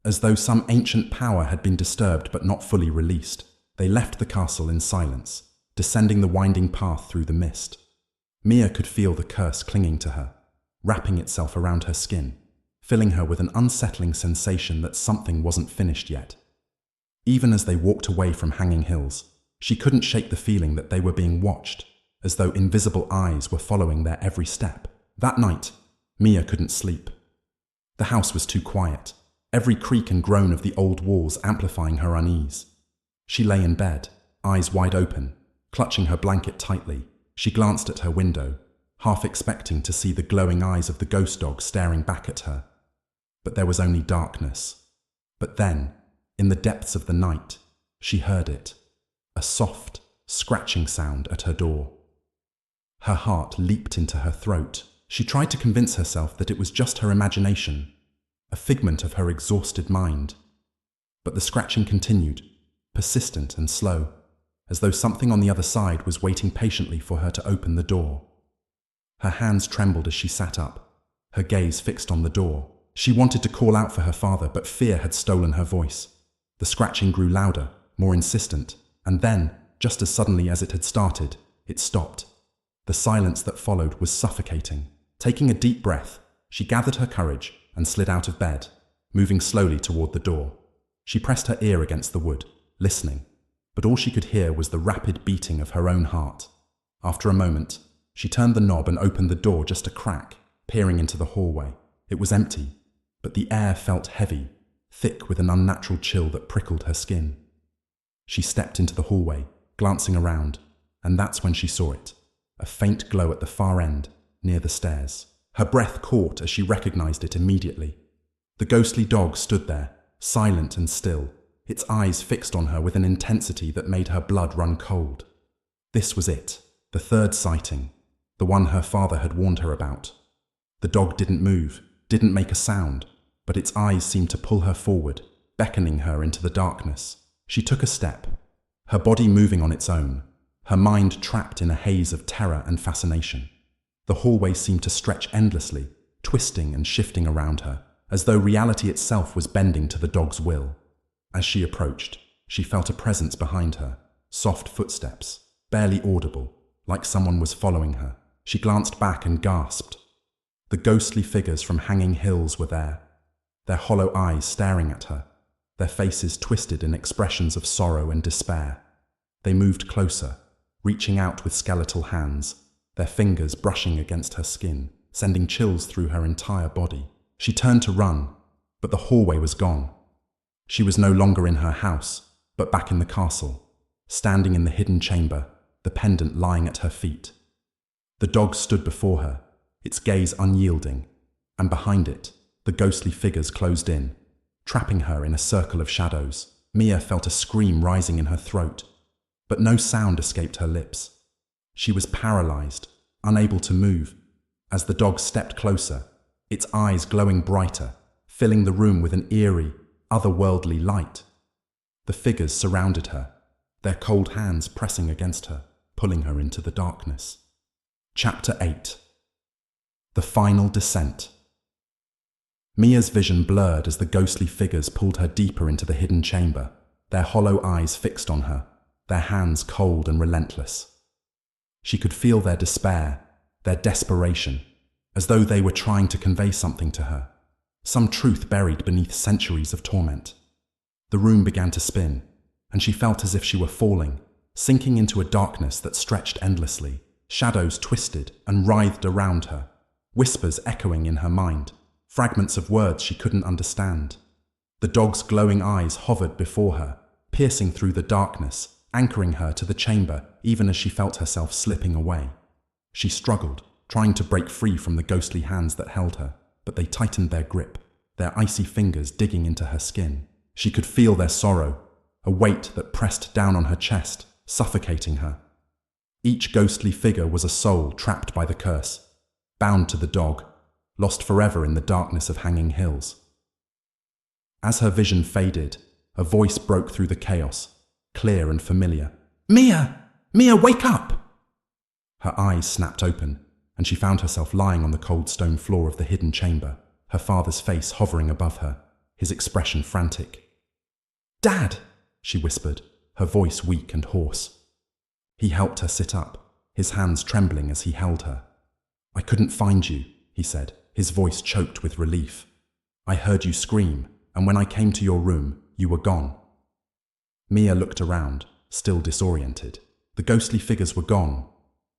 as though some ancient power had been disturbed but not fully released. They left the castle in silence, descending the winding path through the mist. Mia could feel the curse clinging to her, wrapping itself around her skin, filling her with an unsettling sensation that something wasn't finished yet. Even as they walked away from Hanging Hills, she couldn't shake the feeling that they were being watched, as though invisible eyes were following their every step. That night, Mia couldn't sleep. The house was too quiet, every creak and groan of the old walls amplifying her unease. She lay in bed, eyes wide open, clutching her blanket tightly. She glanced at her window, half expecting to see the glowing eyes of the ghost dog staring back at her. But there was only darkness. But then, in the depths of the night, she heard it, a soft, scratching sound at her door. Her heart leaped into her throat. She tried to convince herself that it was just her imagination, a figment of her exhausted mind. But the scratching continued, persistent and slow, as though something on the other side was waiting patiently for her to open the door. Her hands trembled as she sat up, her gaze fixed on the door. She wanted to call out for her father, but fear had stolen her voice. The scratching grew louder, more insistent, and then, just as suddenly as it had started, it stopped. The silence that followed was suffocating. Taking a deep breath, she gathered her courage and slid out of bed, moving slowly toward the door. She pressed her ear against the wood, listening, but all she could hear was the rapid beating of her own heart. After a moment, she turned the knob and opened the door just a crack, peering into the hallway. It was empty, but the air felt heavy, thick with an unnatural chill that prickled her skin. She stepped into the hallway, glancing around, and that's when she saw it, a faint glow at the far end, near the stairs. Her breath caught as she recognized it immediately. The ghostly dog stood there, silent and still, its eyes fixed on her with an intensity that made her blood run cold. This was it, the third sighting, the one her father had warned her about. The dog didn't move, didn't make a sound, but its eyes seemed to pull her forward, beckoning her into the darkness. She took a step, her body moving on its own, her mind trapped in a haze of terror and fascination. The hallway seemed to stretch endlessly, twisting and shifting around her, as though reality itself was bending to the dog's will. As she approached, she felt a presence behind her, soft footsteps, barely audible, like someone was following her. She glanced back and gasped. The ghostly figures from Hanging Hills were there, their hollow eyes staring at her, their faces twisted in expressions of sorrow and despair. They moved closer, reaching out with skeletal hands, their fingers brushing against her skin, sending chills through her entire body. She turned to run, but the hallway was gone. She was no longer in her house, but back in the castle, standing in the hidden chamber, the pendant lying at her feet. The dog stood before her, its gaze unyielding, and behind it, the ghostly figures closed in, trapping her in a circle of shadows. Mia felt a scream rising in her throat, but no sound escaped her lips. She was paralyzed, unable to move, as the dog stepped closer, its eyes glowing brighter, filling the room with an eerie, otherworldly light. The figures surrounded her, their cold hands pressing against her, pulling her into the darkness. Chapter 8. The Final Descent. Mia's vision blurred as the ghostly figures pulled her deeper into the hidden chamber, their hollow eyes fixed on her, their hands cold and relentless. She could feel their despair, their desperation, as though they were trying to convey something to her, some truth buried beneath centuries of torment. The room began to spin, and she felt as if she were falling, sinking into a darkness that stretched endlessly. Shadows twisted and writhed around her, whispers echoing in her mind, fragments of words she couldn't understand. The dog's glowing eyes hovered before her, piercing through the darkness, anchoring her to the chamber even as she felt herself slipping away. She struggled, trying to break free from the ghostly hands that held her, but they tightened their grip, their icy fingers digging into her skin. She could feel their sorrow, a weight that pressed down on her chest, suffocating her. Each ghostly figure was a soul trapped by the curse, bound to the dog, lost forever in the darkness of Hanging Hills. As her vision faded, a voice broke through the chaos, clear and familiar. "Mia! Mia, wake up!" Her eyes snapped open, and she found herself lying on the cold stone floor of the hidden chamber, her father's face hovering above her, his expression frantic. "Dad!" she whispered, her voice weak and hoarse. He helped her sit up, his hands trembling as he held her. "I couldn't find you," he said, his voice choked with relief. "I heard you scream, and when I came to your room, you were gone." Mia looked around, still disoriented. The ghostly figures were gone,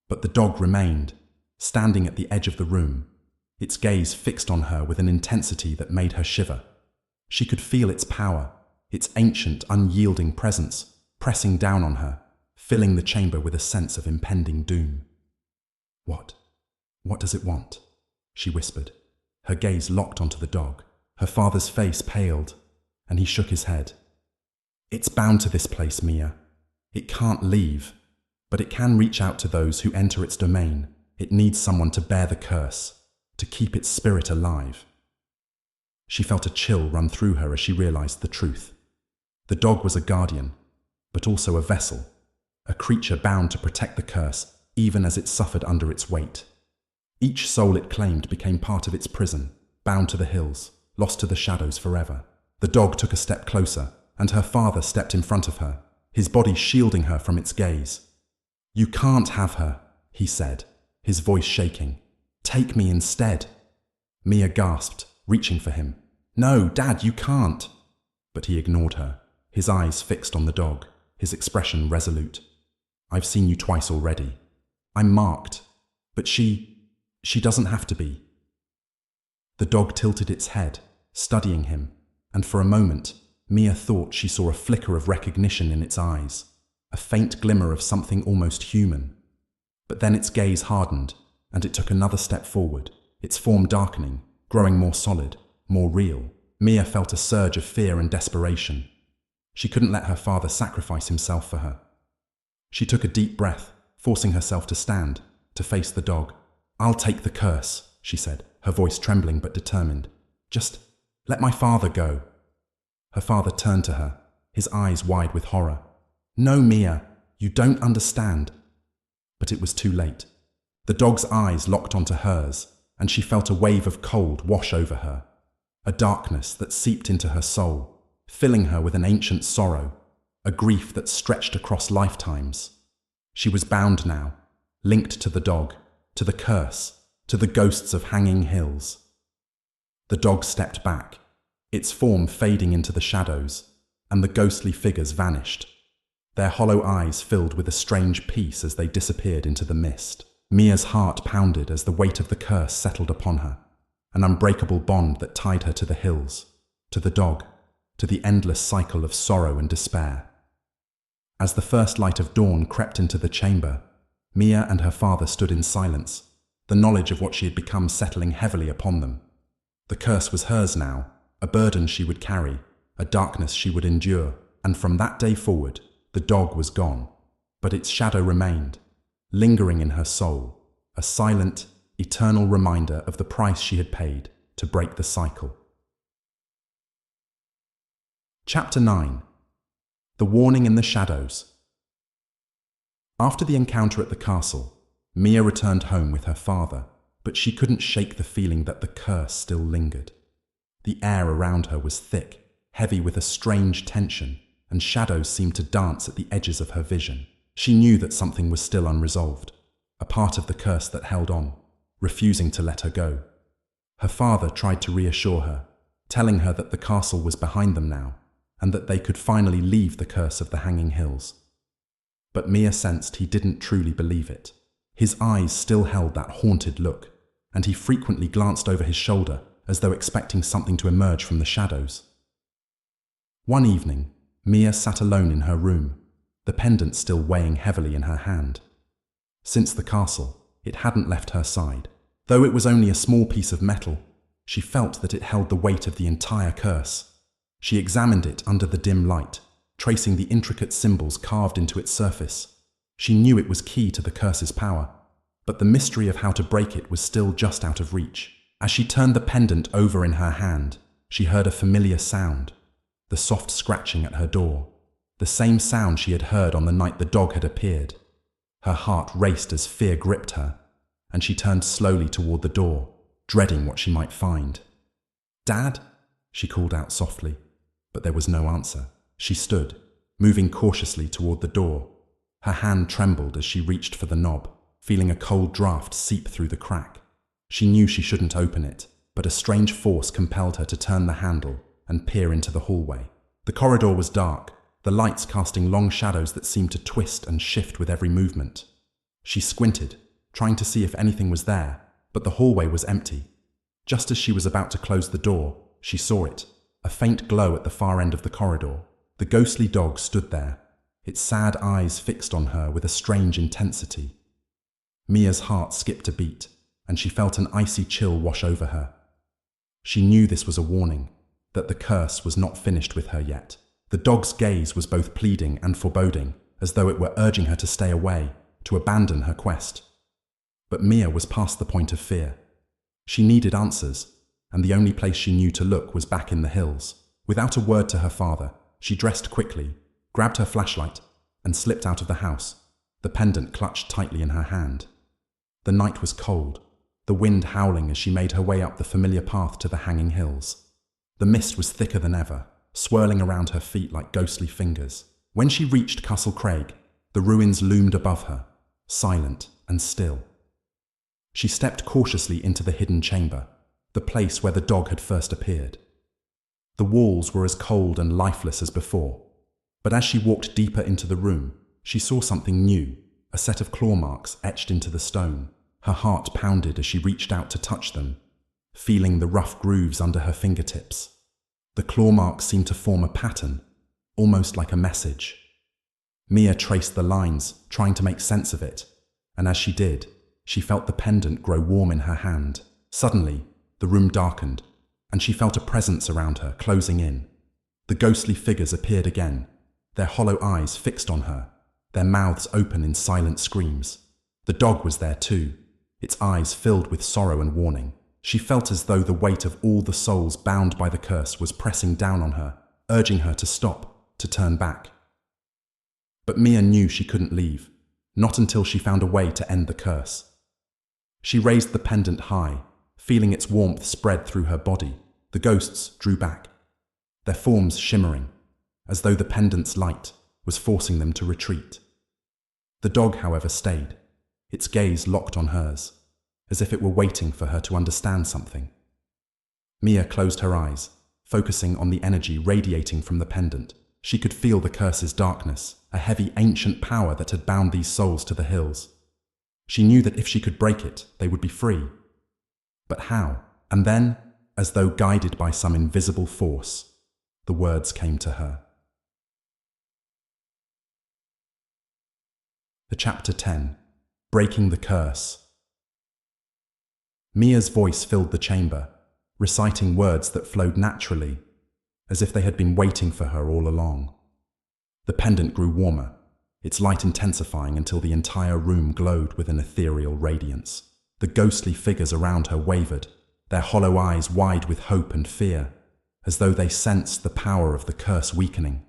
but the dog remained, standing at the edge of the room, its gaze fixed on her with an intensity that made her shiver. She could feel its power, its ancient, unyielding presence, pressing down on her, filling the chamber with a sense of impending doom. What does it want?" she whispered, her gaze locked onto the dog. Her father's face paled, and he shook his head. "It's bound to this place, Mia. It can't leave, but it can reach out to those who enter its domain. It needs someone to bear the curse, to keep its spirit alive." She felt a chill run through her as she realized the truth. The dog was a guardian, but also a vessel, a creature bound to protect the curse even as it suffered under its weight. Each soul it claimed became part of its prison, bound to the hills, lost to the shadows forever. The dog took a step closer, and her father stepped in front of her, his body shielding her from its gaze. "You can't have her," he said, his voice shaking. "Take me instead." Mia gasped, reaching for him. "No, Dad, you can't." But he ignored her, his eyes fixed on the dog, his expression resolute. "I've seen you twice already. I'm marked, but she doesn't have to be." The dog tilted its head, studying him, and for a moment, Mia thought she saw a flicker of recognition in its eyes, a faint glimmer of something almost human. But then its gaze hardened, and it took another step forward, its form darkening, growing more solid, more real. Mia felt a surge of fear and desperation. She couldn't let her father sacrifice himself for her. She took a deep breath, forcing herself to stand, to face the dog. "I'll take the curse," she said, her voice trembling but determined. "Just let my father go." Her father turned to her, his eyes wide with horror. "No, Mia, you don't understand." But it was too late. The dog's eyes locked onto hers, and she felt a wave of cold wash over her, a darkness that seeped into her soul, filling her with an ancient sorrow, a grief that stretched across lifetimes. She was bound now, linked to the dog, to the curse, to the ghosts of Hanging Hills. The dog stepped back, its form fading into the shadows, and the ghostly figures vanished. Their hollow eyes filled with a strange peace as they disappeared into the mist. Mia's heart pounded as the weight of the curse settled upon her, an unbreakable bond that tied her to the hills, to the dog, to the endless cycle of sorrow and despair. As the first light of dawn crept into the chamber, Mia and her father stood in silence, the knowledge of what she had become settling heavily upon them. The curse was hers now, a burden she would carry, a darkness she would endure, and from that day forward, the dog was gone. But its shadow remained, lingering in her soul, a silent, eternal reminder of the price she had paid to break the cycle. Chapter 9. The Warning in the Shadows. After the encounter at the castle, Mia returned home with her father, but she couldn't shake the feeling that the curse still lingered. The air around her was thick, heavy with a strange tension, and shadows seemed to dance at the edges of her vision. She knew that something was still unresolved, a part of the curse that held on, refusing to let her go. Her father tried to reassure her, telling her that the castle was behind them now, and that they could finally leave the curse of the Hanging Hills. But Mia sensed he didn't truly believe it. His eyes still held that haunted look, and he frequently glanced over his shoulder as though expecting something to emerge from the shadows. One evening, Mia sat alone in her room, the pendant still weighing heavily in her hand. Since the castle, it hadn't left her side. Though it was only a small piece of metal, she felt that it held the weight of the entire curse. She examined it under the dim light, tracing the intricate symbols carved into its surface. She knew it was key to the curse's power, but the mystery of how to break it was still just out of reach. As she turned the pendant over in her hand, she heard a familiar sound, the soft scratching at her door, the same sound she had heard on the night the dog had appeared. Her heart raced as fear gripped her, and she turned slowly toward the door, dreading what she might find. "Dad?" she called out softly, but there was no answer. She stood, moving cautiously toward the door. Her hand trembled as she reached for the knob, feeling a cold draft seep through the crack. She knew she shouldn't open it, but a strange force compelled her to turn the handle and peer into the hallway. The corridor was dark, the lights casting long shadows that seemed to twist and shift with every movement. She squinted, trying to see if anything was there, but the hallway was empty. Just as she was about to close the door, she saw it, a faint glow at the far end of the corridor. The ghostly dog stood there, its sad eyes fixed on her with a strange intensity. Mia's heart skipped a beat, and she felt an icy chill wash over her. She knew this was a warning, that the curse was not finished with her yet. The dog's gaze was both pleading and foreboding, as though it were urging her to stay away, to abandon her quest. But Mia was past the point of fear. She needed answers, and the only place she knew to look was back in the hills. Without a word to her father, she dressed quickly, grabbed her flashlight, and slipped out of the house, the pendant clutched tightly in her hand. The night was cold, the wind howling as she made her way up the familiar path to the Hanging Hills. The mist was thicker than ever, swirling around her feet like ghostly fingers. When she reached Castle Craig, the ruins loomed above her, silent and still. She stepped cautiously into the hidden chamber, the place where the dog had first appeared. The walls were as cold and lifeless as before, but as she walked deeper into the room, she saw something new, a set of claw marks etched into the stone. Her heart pounded as she reached out to touch them, feeling the rough grooves under her fingertips. The claw marks seemed to form a pattern, almost like a message. Mia traced the lines, trying to make sense of it, and as she did, she felt the pendant grow warm in her hand. Suddenly, the room darkened, and she felt a presence around her, closing in. The ghostly figures appeared again, their hollow eyes fixed on her, their mouths open in silent screams. The dog was there too, its eyes filled with sorrow and warning. She felt as though the weight of all the souls bound by the curse was pressing down on her, urging her to stop, to turn back. But Mia knew she couldn't leave, not until she found a way to end the curse. She raised the pendant high, feeling its warmth spread through her body. The ghosts drew back, their forms shimmering, as though the pendant's light was forcing them to retreat. The dog, however, stayed, its gaze locked on hers, as if it were waiting for her to understand something. Mia closed her eyes, focusing on the energy radiating from the pendant. She could feel the curse's darkness, a heavy ancient power that had bound these souls to the hills. She knew that if she could break it, they would be free. But how? And then, as though guided by some invisible force, the words came to her. The Chapter 10, Breaking the Curse. Mia's voice filled the chamber, reciting words that flowed naturally, as if they had been waiting for her all along. The pendant grew warmer, its light intensifying until the entire room glowed with an ethereal radiance. The ghostly figures around her wavered, their hollow eyes wide with hope and fear, as though they sensed the power of the curse weakening.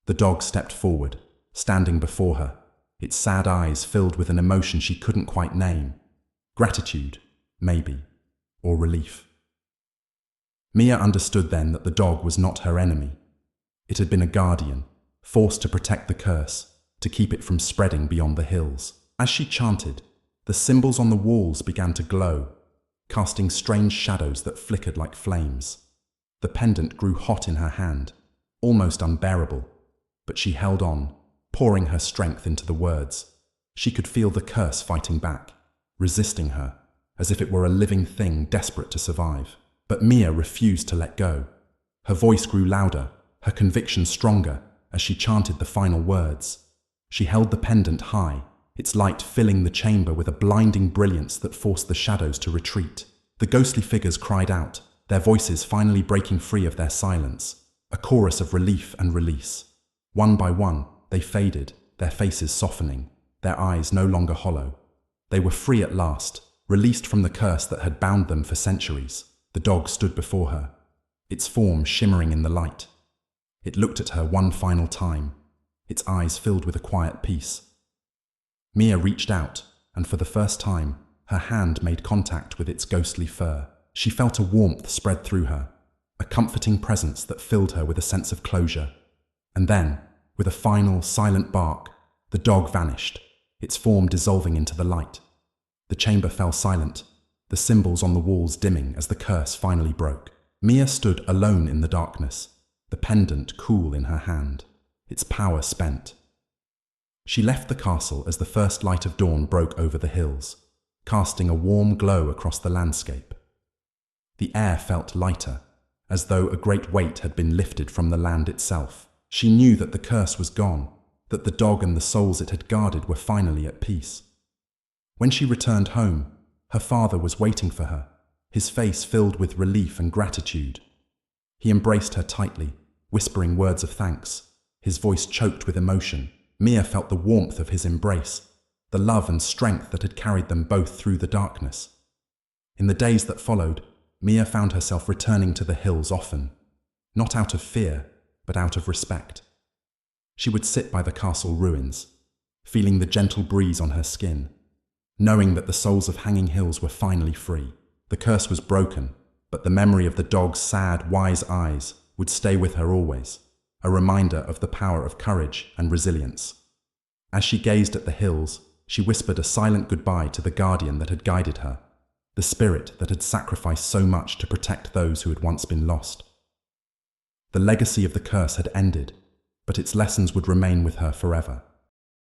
The dog stepped forward, standing before her, its sad eyes filled with an emotion she couldn't quite name. Gratitude, maybe, or relief. Mia understood then that the dog was not her enemy. It had been a guardian, forced to protect the curse, to keep it from spreading beyond the hills. As she chanted, the symbols on the walls began to glow, casting strange shadows that flickered like flames. The pendant grew hot in her hand, almost unbearable, but she held on, pouring her strength into the words. She could feel the curse fighting back, resisting her, as if it were a living thing desperate to survive. But Mia refused to let go. Her voice grew louder, her conviction stronger, as she chanted the final words. She held the pendant high, its light filling the chamber with a blinding brilliance that forced the shadows to retreat. The ghostly figures cried out, their voices finally breaking free of their silence, a chorus of relief and release. One by one, they faded, their faces softening, their eyes no longer hollow. They were free at last, released from the curse that had bound them for centuries. The dog stood before her, its form shimmering in the light. It looked at her one final time, its eyes filled with a quiet peace. Mia reached out, and for the first time, her hand made contact with its ghostly fur. She felt a warmth spread through her, a comforting presence that filled her with a sense of closure. And then, with a final, silent bark, the dog vanished, its form dissolving into the light. The chamber fell silent, the symbols on the walls dimming as the curse finally broke. Mia stood alone in the darkness, the pendant cool in her hand, its power spent. She left the castle as the first light of dawn broke over the hills, casting a warm glow across the landscape. The air felt lighter, as though a great weight had been lifted from the land itself. She knew that the curse was gone, that the dog and the souls it had guarded were finally at peace. When she returned home, her father was waiting for her, his face filled with relief and gratitude. He embraced her tightly, whispering words of thanks, his voice choked with emotion. Mia felt the warmth of his embrace, the love and strength that had carried them both through the darkness. In the days that followed, Mia found herself returning to the hills often, not out of fear, but out of respect. She would sit by the castle ruins, feeling the gentle breeze on her skin, knowing that the souls of Hanging Hills were finally free. The curse was broken, but the memory of the dog's sad, wise eyes would stay with her always, a reminder of the power of courage and resilience. As she gazed at the hills, she whispered a silent goodbye to the guardian that had guided her, the spirit that had sacrificed so much to protect those who had once been lost. The legacy of the curse had ended, but its lessons would remain with her forever.